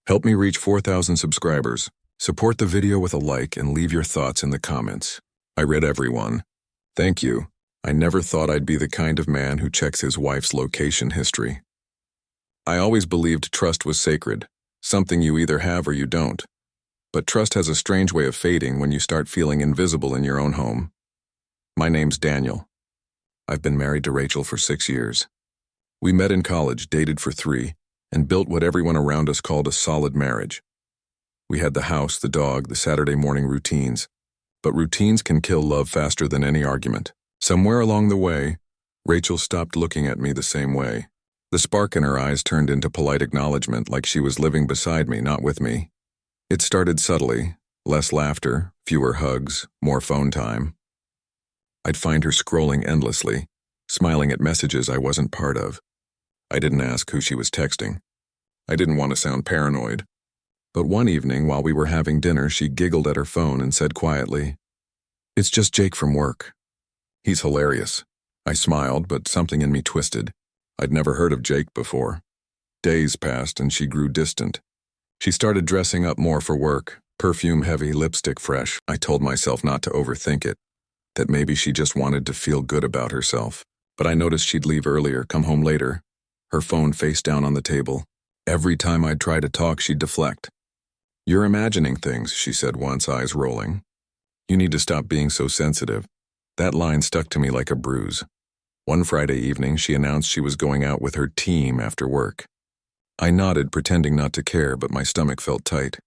Help me reach 4,000 subscribers. Support the video with a like and leave your thoughts in the comments. I read everyone. Thank you. I never thought I'd be the kind of man who checks his wife's location history. I always believed trust was sacred, something you either have or you don't. But trust has a strange way of fading when you start feeling invisible in your own home. My name's Daniel. I've been married to Rachel for 6 years. We met in college, dated for 3, and built what everyone around us called a solid marriage. We had the house, the dog, the Saturday morning routines. But routines can kill love faster than any argument. Somewhere along the way, Rachel stopped looking at me the same way. The spark in her eyes turned into polite acknowledgement, like she was living beside me, not with me. It started subtly, less laughter, fewer hugs, more phone time. I'd find her scrolling endlessly, smiling at messages I wasn't part of. I didn't ask who she was texting. I didn't want to sound paranoid. But one evening, while we were having dinner, she giggled at her phone and said quietly, "It's just Jake from work." He's hilarious. I smiled, but something in me twisted. I'd never heard of Jake before. Days passed and she grew distant. She started dressing up more for work, perfume heavy, lipstick fresh. I told myself not to overthink it, that maybe she just wanted to feel good about herself. But I noticed she'd leave earlier, come home later, her phone face down on the table. Every time I'd try to talk, she'd deflect. "You're imagining things," she said once, eyes rolling. "You need to stop being so sensitive." That line stuck to me like a bruise. One Friday evening, she announced she was going out with her team after work. I nodded, pretending not to care, but my stomach felt tight.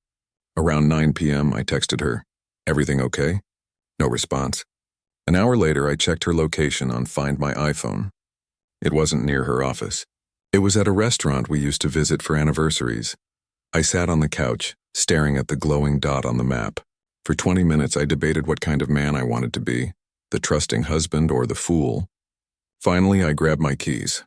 Around 9 p.m., I texted her, "Everything okay?" No response. An hour later, I checked her location on Find My iPhone. It wasn't near her office. It was at a restaurant we used to visit for anniversaries. I sat on the couch, staring at the glowing dot on the map. For 20 minutes, I debated what kind of man I wanted to be, the trusting husband or the fool. Finally, I grabbed my keys.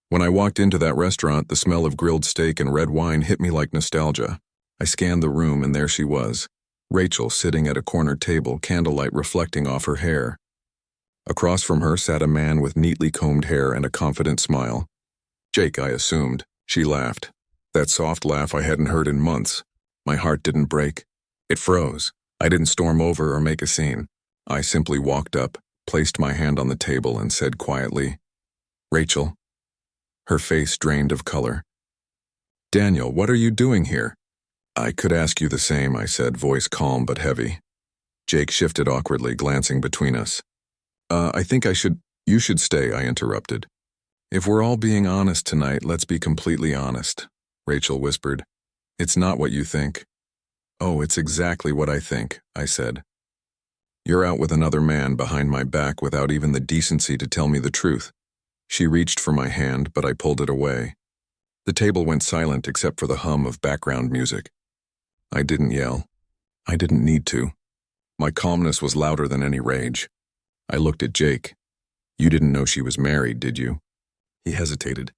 When I walked into that restaurant, the smell of grilled steak and red wine hit me like nostalgia. I scanned the room, and there she was, Rachel, sitting at a corner table, candlelight reflecting off her hair. Across from her sat a man with neatly combed hair and a confident smile. Jake, I assumed. She laughed. That soft laugh I hadn't heard in months. My heart didn't break. It froze. I didn't storm over or make a scene. I simply walked up, placed my hand on the table, and said quietly, "Rachel." Her face drained of color. "Daniel, what are you doing here?" "I could ask you the same," I said, voice calm but heavy. Jake shifted awkwardly, glancing between us. I think You should stay," I interrupted. "If we're all being honest tonight, let's be completely honest," Rachel whispered. "It's not what you think." "Oh, it's exactly what I think," I said. "You're out with another man behind my back without even the decency to tell me the truth." She reached for my hand, but I pulled it away. The table went silent except for the hum of background music. I didn't yell. I didn't need to. My calmness was louder than any rage. I looked at Jake. "You didn't know she was married, did you?" He hesitated.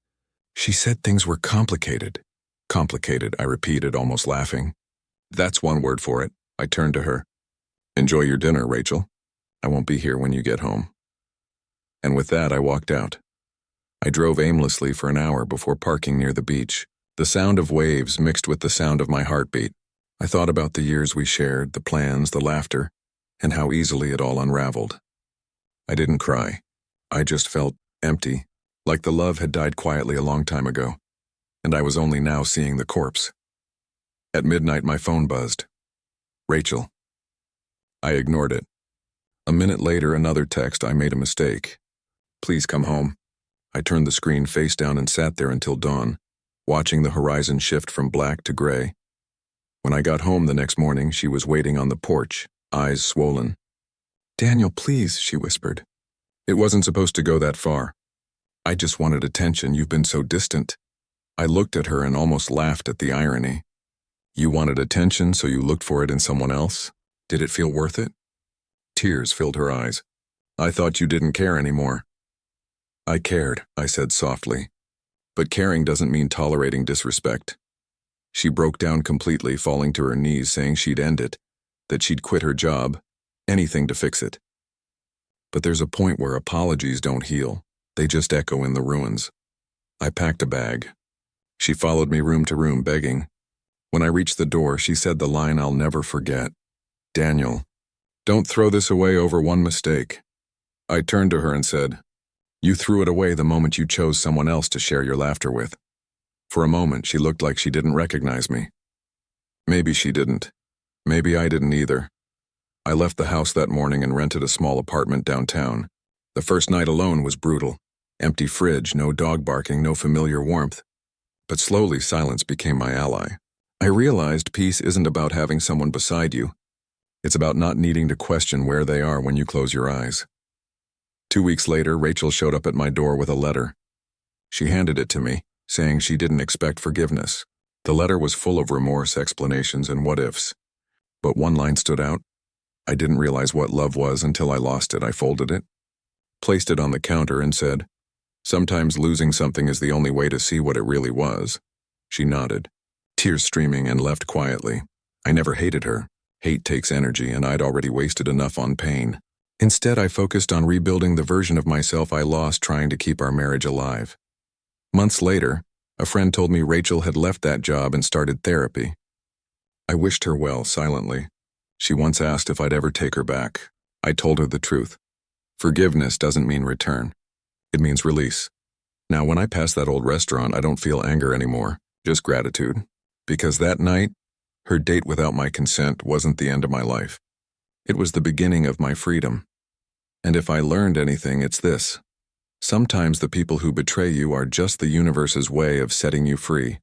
"She said things were complicated." "Complicated," I repeated, almost laughing. "That's one word for it." I turned to her. "Enjoy your dinner, Rachel. I won't be here when you get home." And with that, I walked out. I drove aimlessly for an hour before parking near the beach. The sound of waves mixed with the sound of my heartbeat. I thought about the years we shared, the plans, the laughter, and how easily it all unraveled. I didn't cry. I just felt empty, like the love had died quietly a long time ago, and I was only now seeing the corpse. At midnight, my phone buzzed. "Rachel." I ignored it. A minute later, another text. "I made a mistake. Please come home." I turned the screen face down and sat there until dawn, watching the horizon shift from black to gray. When I got home the next morning, she was waiting on the porch, eyes swollen. "Daniel, please," she whispered. "It wasn't supposed to go that far. I just wanted attention. You've been so distant." I looked at her and almost laughed at the irony. "You wanted attention, so you looked for it in someone else? Did it feel worth it?" Tears filled her eyes. "I thought you didn't care anymore." "I cared," I said softly. "But caring doesn't mean tolerating disrespect." She broke down completely, falling to her knees, saying she'd end it, that she'd quit her job, anything to fix it. But there's a point where apologies don't heal. They just echo in the ruins. I packed a bag. She followed me room to room, begging, When I reached the door, she said the line I'll never forget. "Daniel, don't throw this away over one mistake." I turned to her and said, "You threw it away the moment you chose someone else to share your laughter with." For a moment, she looked like she didn't recognize me. Maybe she didn't. Maybe I didn't either. I left the house that morning and rented a small apartment downtown. The first night alone was brutal. Empty fridge, no dog barking, no familiar warmth. But slowly, silence became my ally. I realized peace isn't about having someone beside you. It's about not needing to question where they are when you close your eyes. 2 weeks later, Rachel showed up at my door with a letter. She handed it to me, saying she didn't expect forgiveness. The letter was full of remorse, explanations, and what-ifs. But one line stood out. "I didn't realize what love was until I lost it." I folded it, placed it on the counter, and said, "Sometimes losing something is the only way to see what it really was." She nodded, tears streaming, and left quietly. I never hated her. Hate takes energy, and I'd already wasted enough on pain. Instead, I focused on rebuilding the version of myself I lost trying to keep our marriage alive. Months later, a friend told me Rachel had left that job and started therapy. I wished her well, silently. She once asked if I'd ever take her back. I told her the truth. Forgiveness doesn't mean return. It means release. Now, when I pass that old restaurant, I don't feel anger anymore, just gratitude. Because that night, her date without my consent wasn't the end of my life. It was the beginning of my freedom. And if I learned anything, it's this. Sometimes the people who betray you are just the universe's way of setting you free.